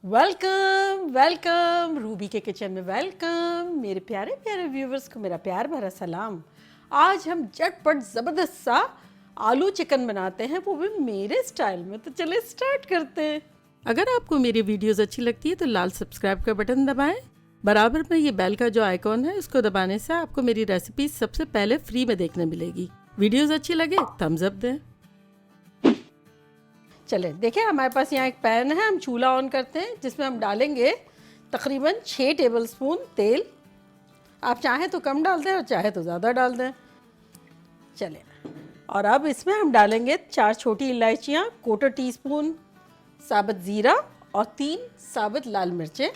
Welcome welcome Ruby के kitchen में welcome. मेरे प्यारे प्यारे व्यूवर्स को मेरा प्यार भरा सलाम। आज हम झटपट ज़बरदस्त सा आलू चिकन बनाते हैं, वो भी मेरे स्टाइल में। तो चले स्टार्ट करते हैं। अगर आपको मेरी वीडियोस अच्छी लगती है तो लाल सब्सक्राइब का बटन दबाएं। बराबर में ये बेल का जो आइकॉन है उसको दबाने से आपको मेरी रेसिपी सबसे पहले फ्री में देखने मिलेगी। वीडियोस अच्छी लगे थम्स अप दें। चले देखिए, हमारे पास यहाँ एक पैन है। हम चूल्हा ऑन करते हैं, जिसमें हम डालेंगे तकरीबन 6 टेबलस्पून तेल। आप चाहें तो कम डाल दें और चाहे तो ज़्यादा डाल दें। चले, और अब इसमें हम डालेंगे 4 छोटी इलायचियाँ, 1/4 टीस्पून साबुत ज़ीरा और 3 साबुत लाल मिर्चें।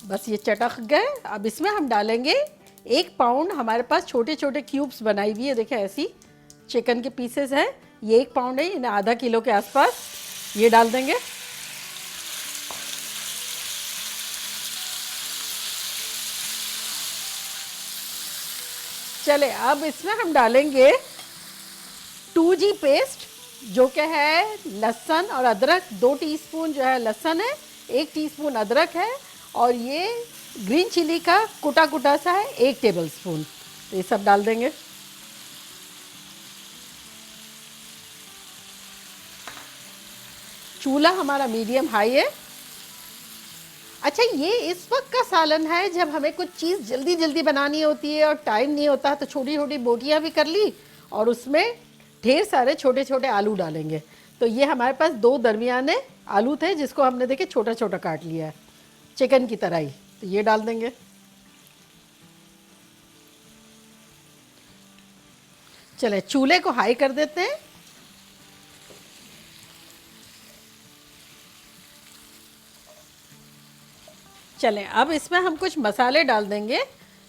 बस ये चटक गए। अब इसमें हम डालेंगे 1 पाउंड, हमारे पास छोटे छोटे क्यूब्स बनाई हुई है, देखिए ऐसी चिकन के पीसेस हैं। ये 1 पाउंड है, इन्हें आधा किलो के आसपास ये डाल देंगे। चले, अब इसमें हम डालेंगे 2G पेस्ट, जो कि है लहसुन और अदरक। 2 टीस्पून जो है लहसुन है, 1 टीस्पून अदरक है, और ये ग्रीन चिली का कुटा कुटा सा है 1 टेबलस्पून। तो ये सब डाल देंगे। चूल्हा हमारा मीडियम हाई है। अच्छा, ये इस वक्त का सालन है जब हमें कुछ चीज़ जल्दी जल्दी बनानी होती है और टाइम नहीं होता, तो छोटी छोटी बोटियाँ भी कर ली और उसमें ढेर सारे छोटे छोटे आलू डालेंगे। तो ये हमारे पास 2 दरमियाने आलू थे, जिसको हमने देखे छोटा छोटा काट लिया है, चिकन की तरह ही। तो ये डाल देंगे। चले, चूल्हे को हाई कर देते हैं। चलें, अब इसमें हम कुछ मसाले डाल देंगे,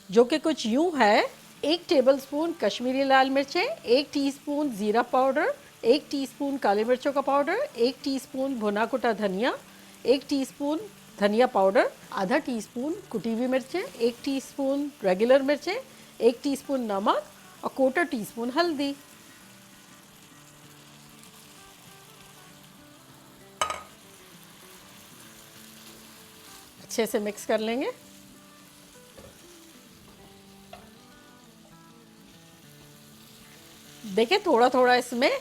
जो कि कुछ यूँ है। 1 टेबलस्पून कश्मीरी लाल मिर्चें, 1 टीस्पून ज़ीरा पाउडर, 1 टीस्पून काली मिर्चों का पाउडर, 1 टीस्पून भुना कुटा धनिया, 1 टीस्पून धनिया पाउडर, आधा टीस्पून कुटी हुई मिर्चें, 1 टीस्पून रेगुलर मिर्चें, 1 टीस्पून नमक और 1/4 टीस्पून हल्दी। अच्छे से मिक्स कर लेंगे। देखिए, थोड़ा थोड़ा इसमें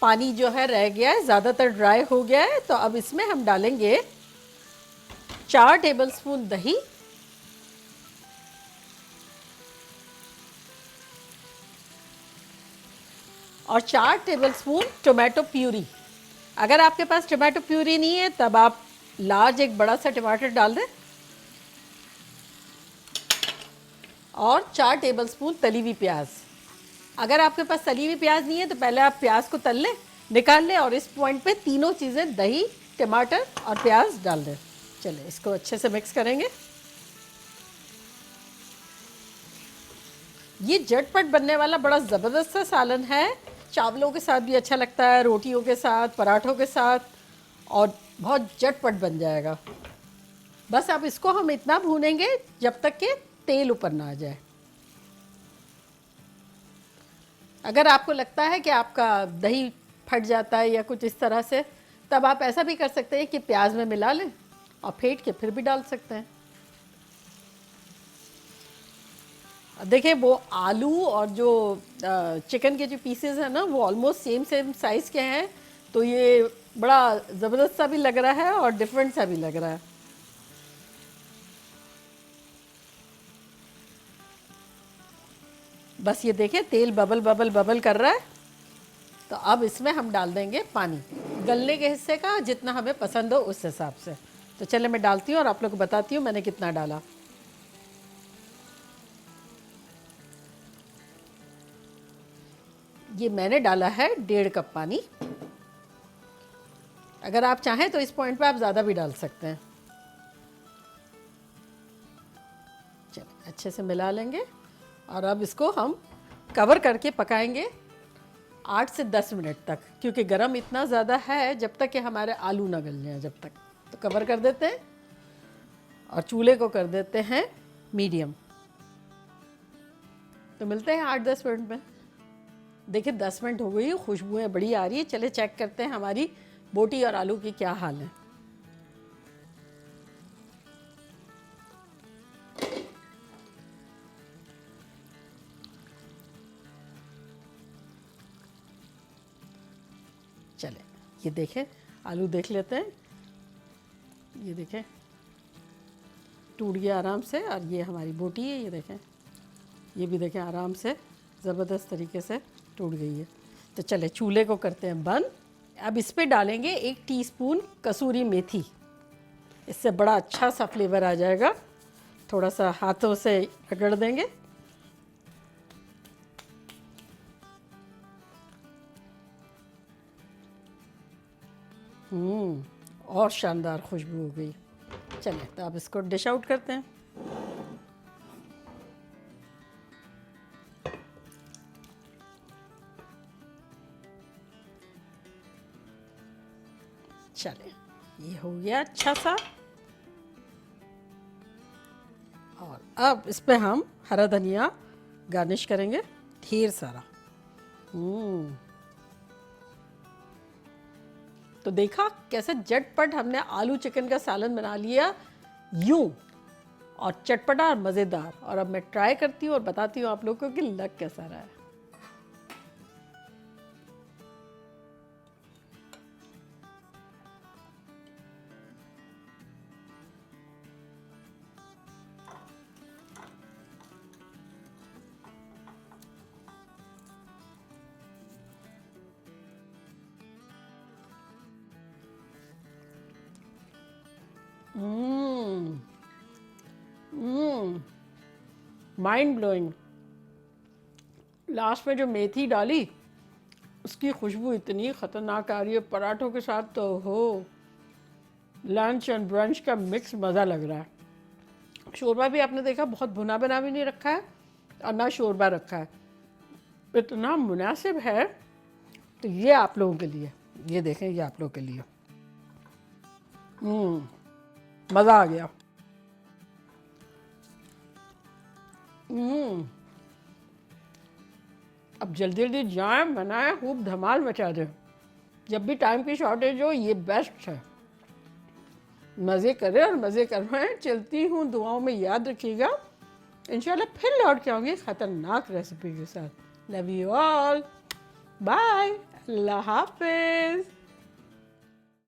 पानी जो है रह गया है, ज़्यादातर ड्राई हो गया है। तो अब इसमें हम डालेंगे 4 टेबलस्पून दही, और 4 टेबलस्पून टोमेटो प्यूरी। अगर आपके पास टोमेटो प्यूरी नहीं है तब आप लार्ज एक बड़ा सा टमाटर डाल दें, और 4 टेबलस्पून तली हुई प्याज। अगर आपके पास तली हुई प्याज नहीं है तो पहले आप प्याज को तल लें, निकाल लें, और इस पॉइंट पे तीनों चीज़ें दही, टमाटर और प्याज डाल दें। चलिए, इसको अच्छे से मिक्स करेंगे। ये झटपट बनने वाला बड़ा ज़बरदस्त सा सालन है। चावलों के साथ भी अच्छा लगता है, रोटियों के साथ, पराठों के साथ, और बहुत झटपट बन जाएगा। बस अब इसको हम इतना भूनेंगे जब तक कि तेल ऊपर ना आ जाए। अगर आपको लगता है कि आपका दही फट जाता है या कुछ इस तरह से, तब आप ऐसा भी कर सकते हैं कि प्याज में मिला लें और फेंट के फिर भी डाल सकते हैं। देखिए, वो आलू और जो चिकन के जो पीसेस हैं ना, वो ऑलमोस्ट सेम साइज़ के हैं। तो ये बड़ा ज़बरदस्त सा भी लग रहा है और डिफरेंट सा भी लग रहा है। बस ये देखिए, तेल बबल बबल बबल कर रहा है। तो अब इसमें हम डाल देंगे पानी, गलने के हिस्से का जितना हमें पसंद हो उस हिसाब से। तो चले, मैं डालती हूँ और आप लोग को बताती हूँ मैंने कितना डाला। ये मैंने डाला है 1.5 कप पानी। अगर आप चाहें तो इस पॉइंट पे आप ज़्यादा भी डाल सकते हैं। चलिए, अच्छे से मिला लेंगे, और अब इसको हम कवर करके पकाएंगे 8 से 10 मिनट तक, क्योंकि गरम इतना ज़्यादा है जब तक कि हमारे आलू ना गल जाएं जब तक। तो कवर कर देते हैं और चूल्हे को कर देते हैं मीडियम। तो मिलते हैं 8-10 मिनट में। देखिए 10 मिनट हो गई, खुशबुएं बड़ी आ रही है। चले चेक करते हैं हमारी बोटी और आलू की क्या हाल है। चले ये देखें, आलू देख लेते हैं। ये देखें टूट गया आराम से, और ये हमारी बोटी है, ये देखें, ये भी देखें आराम से ज़बरदस्त तरीके से टूट गई है। तो चले चूल्हे को करते हैं बंद। अब इस पे डालेंगे 1 टीस्पून कसूरी मेथी, इससे बड़ा अच्छा सा फ्लेवर आ जाएगा। थोड़ा सा हाथों से रगड़ देंगे। और शानदार खुशबू हो गई। चलिए तो अब इसको डिश आउट करते हैं। चलिए ये हो गया अच्छा सा। और अब इस पे हम हरा धनिया गार्निश करेंगे ढेर सारा। तो देखा कैसे झटपट हमने आलू चिकन का सालन बना लिया यूं, और चटपटा और मज़ेदार। और अब मैं ट्राई करती हूँ और बताती हूँ आप लोगों को कि लग कैसा रहा है। Mind blowing. लास्ट में जो मेथी डाली उसकी खुशबू इतनी ख़तरनाक आ रही है पराठों के साथ, तो हो लंच एंड ब्रंच का मिक्स मज़ा लग रहा है। शोरबा भी आपने देखा बहुत भुना बना भी नहीं रखा है और ना शोरबा रखा है, इतना मुनासिब है। तो ये आप लोगों के लिए, ये देखें, ये आप लोगों के लिए मज़ा आ गया। अब जल्दी जल्दी जाएं, बनाएं, खूब धमाल मचा दें। जब भी टाइम की शॉर्टेज हो ये बेस्ट है। मज़े करें और मज़े करवाएं। चलती हूँ, दुआओं में याद रखिएगा। इंशाल्लाह फिर लौट के आऊँगी ख़तरनाक रेसिपी के साथ। लव यू ऑल, बाय, अल्लाह हाफिज़।